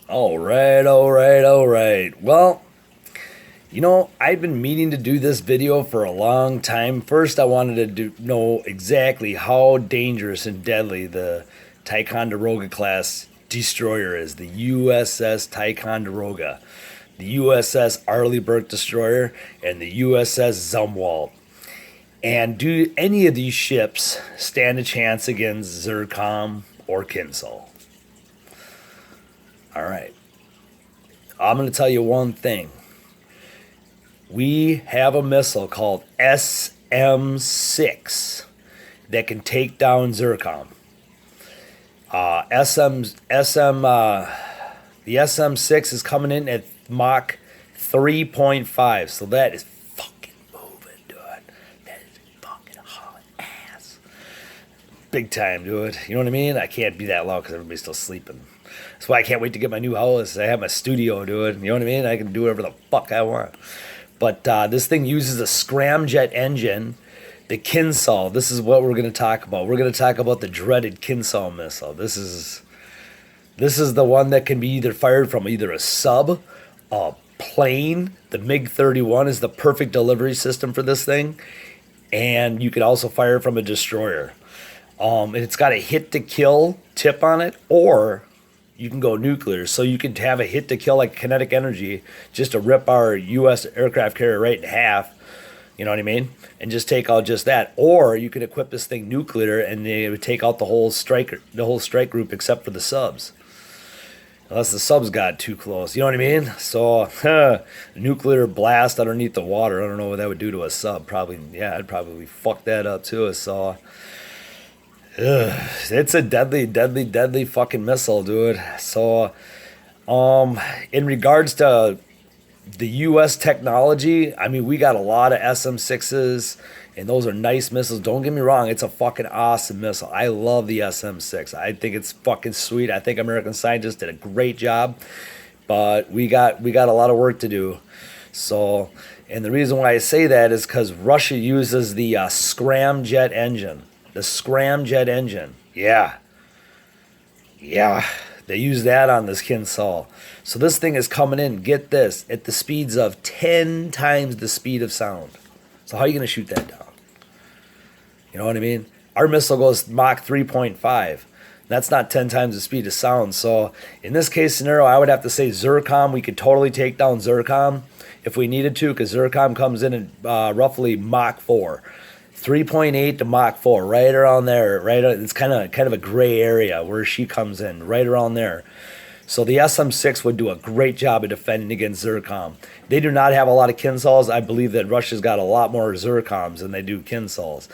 All right, all right, all right. Well, I've been meaning to do this video for a long time. First, I wanted to know exactly how dangerous and deadly the Ticonderoga class destroyer is, the USS Ticonderoga, the USS Arleigh destroyer, and the USS Zumwalt. And do any of these ships stand a chance against Zircom or Kinzhal? All right. I'm going to tell you one thing. We have a missile called SM-6 that can take down Zircom. The SM-6 is coming in at Mach 3.5, so that is fucking moving, dude. That is fucking hauling ass. Big time, dude. You know what I mean? I can't be that loud because everybody's still sleeping. That's why I can't wait to get my new house. I have my studio, dude. You know what I mean? I can do whatever the fuck I want. But this thing uses a scramjet engine, the Kinzhal. This is what we're going to talk about. We're going to talk about the dreaded Kinzhal missile. This is the one that can be either fired from either a sub, a plane. The MiG-31 is the perfect delivery system for this thing. And you could also fire from a destroyer. And it's got a hit-to-kill tip on it, or you can go nuclear. So you can have a hit to kill like kinetic energy just to rip our U.S. aircraft carrier right in half. You know what I mean? And just take out just that. Or you could equip this thing nuclear and it would take out the whole strike group except for the subs. Unless the subs got too close. You know what I mean? So nuclear blast underneath the water. I don't know what that would do to a sub. Probably, yeah, I'd probably fuck that up too. So it's a deadly, deadly, deadly fucking missile, dude. So, in regards to the U.S. technology, I mean, we got a lot of SM-6s, and those are nice missiles. Don't get me wrong, it's a fucking awesome missile. I love the SM-6. I think it's fucking sweet. I think American scientists did a great job, but we got a lot of work to do. So, and the reason why I say that is because Russia uses the scramjet engine. The scramjet engine. Yeah. They use that on this Kinzhal. So this thing is coming in, get this, at the speeds of 10 times the speed of sound. So how are you going to shoot that down? You know what I mean? Our missile goes Mach 3.5. That's not 10 times the speed of sound. So in this case scenario, I would have to say Zircom. We could totally take down Zircom if we needed to, because Zircom comes in at roughly Mach 4. 3.8 to Mach 4, right around there. Right, it's kind of a gray area where she comes in, right around there. So the SM-6 would do a great job of defending against Zircom. They do not have a lot of Kinzhals. I believe that Russia's got a lot more Zircoms than they do Kinzhals.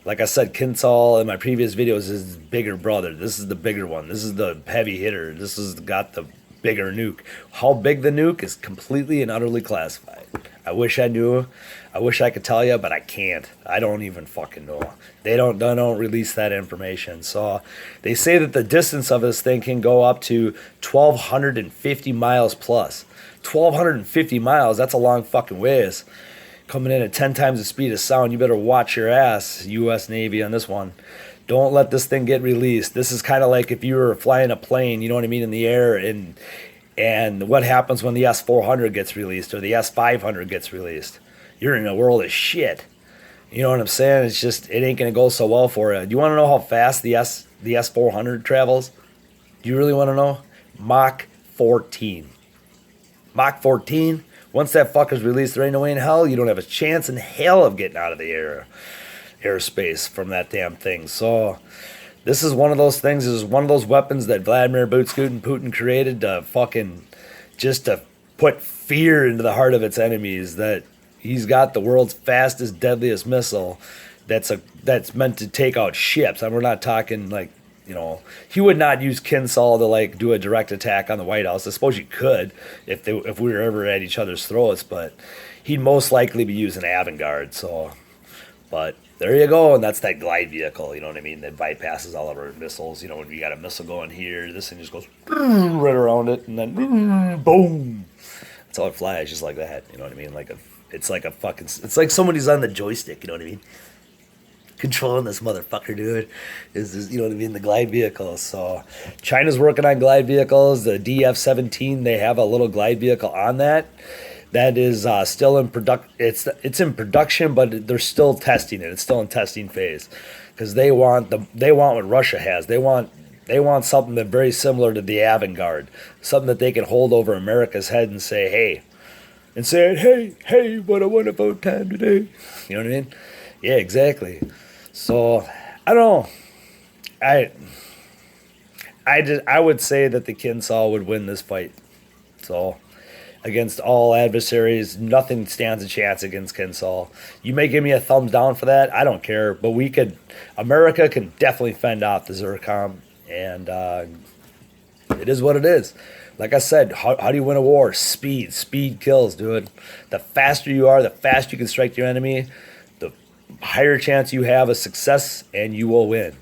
Like I said, Kinzhal in my previous videos is his bigger brother. This is the bigger one. This is the heavy hitter. This has got the bigger nuke. How big the nuke is completely and utterly classified. I wish I knew. I wish I could tell you, but I can't. I don't even fucking know. They don't release that information. So they say that the distance of this thing can go up to 1,250 miles plus. 1,250 miles, that's a long fucking ways. Coming in at 10 times the speed of sound, you better watch your ass, U.S. Navy, on this one. Don't let this thing get released. This is kind of like if you were flying a plane, you know what I mean, in the air, and what happens when the S-400 gets released or the S-500 gets released. You're in a world of shit. You know what I'm saying? It's just, it ain't going to go so well for you. Do you want to know how fast the S-400 travels? Do you really want to know? Mach 14. Mach 14? Once that fucker's released, there ain't no way in hell you don't have a chance in hell of getting out of the airspace from that damn thing. So this is one of those things. This is one of those weapons that Vladimir Putin created to fucking just to put fear into the heart of its enemies. That he's got the world's fastest, deadliest missile that's meant to take out ships. And we're not talking like, he would not use Kinzhal to like do a direct attack on the White House. I suppose you could if we were ever at each other's throats, but he'd most likely be using Avangard. So, but there you go, and that's that glide vehicle, you know what I mean, that bypasses all of our missiles. When you got a missile going here, this thing just goes right around it, and then boom. That's how it flies, just like that, you know what I mean? It's like somebody's on the joystick, you know what I mean? controlling this motherfucker, dude. Is this, you know what I mean? The glide vehicles. So China's working on glide vehicles. The DF-17, they have a little glide vehicle on that. That is still in product. It's in production, but they're still testing it. It's still in testing phase because they want what Russia has. They want something that very similar to the Avangard, something that they can hold over America's head and say, hey, what I want to vote time today. You know what I mean? Yeah, exactly. So I don't know. I would say that the Kinzhal would win this fight. So against all adversaries, nothing stands a chance against Kinzhal. You may give me a thumbs down for that. I don't care. But America can definitely fend off the Zircon. And it is what it is. Like I said, how do you win a war? Speed. Speed kills, dude. The faster you are, the faster you can strike your enemy, the higher chance you have of success, and you will win.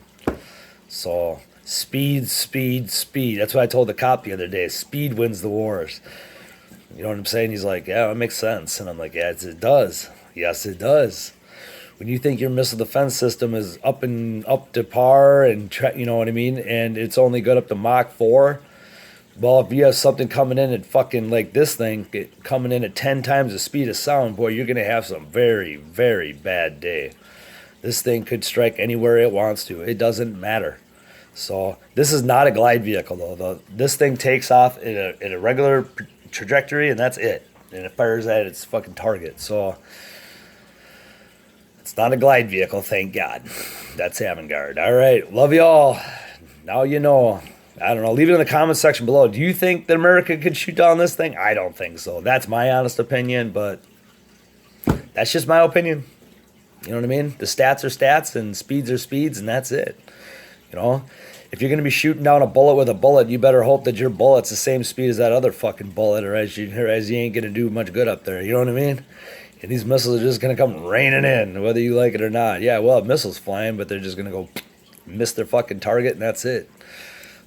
So speed. That's what I told the cop the other day. Speed wins the wars. You know what I'm saying? He's like, yeah, that makes sense. And I'm like, yeah, it does. Yes, it does. When you think your missile defense system is up to par and you know what I mean, and it's only good up to Mach 4, well, if you have something coming in at fucking like this thing coming in at 10 times the speed of sound, boy, you're gonna have some very, very bad day. This thing could strike anywhere it wants to. It doesn't matter. So this is not a glide vehicle though. This thing takes off in a regular trajectory, and that's it. And it fires at its fucking target. So it's not a glide vehicle, thank God. That's Avangard. All right, love y'all. Now you know. I don't know. Leave it in the comments section below. Do you think that America could shoot down this thing? I don't think so. That's my honest opinion, but that's just my opinion. You know what I mean? The stats are stats, and speeds are speeds, and that's it. You know? If you're going to be shooting down a bullet with a bullet, you better hope that your bullet's the same speed as that other fucking bullet, or as you ain't going to do much good up there. You know what I mean? And these missiles are just going to come raining in, whether you like it or not. Yeah, we'll have missiles flying, but they're just going to go miss their fucking target, and that's it.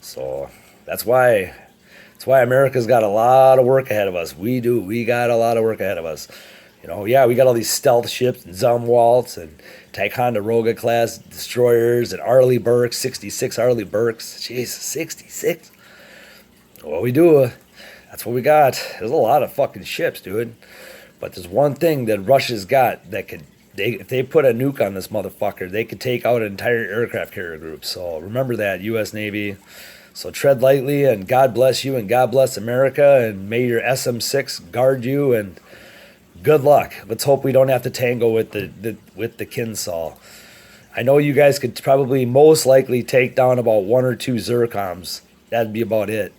So that's why America's got a lot of work ahead of us. We do. We got a lot of work ahead of us. You know, yeah, we got all these stealth ships and Zumwalts and Ticonderoga class destroyers and Arleigh Burkes, 66 Arleigh Burkes. Jesus, 66. What we do, that's what we got. There's a lot of fucking ships, dude. But there's one thing that Russia's got that if they put a nuke on this motherfucker, they could take out an entire aircraft carrier group. So remember that, U.S. Navy. So tread lightly, and God bless you, and God bless America, and may your SM-6 guard you, and good luck. Let's hope we don't have to tango with the Kinzhal. I know you guys could probably most likely take down about 1 or 2 Zircons. That'd be about it.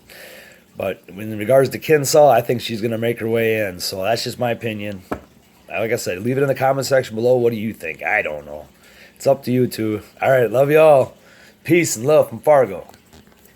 But in regards to Kinzhal, I think she's going to make her way in. So that's just my opinion. Like I said, leave it in the comment section below. What do you think? I don't know. It's up to you two. All right, love y'all. Peace and love from Fargo.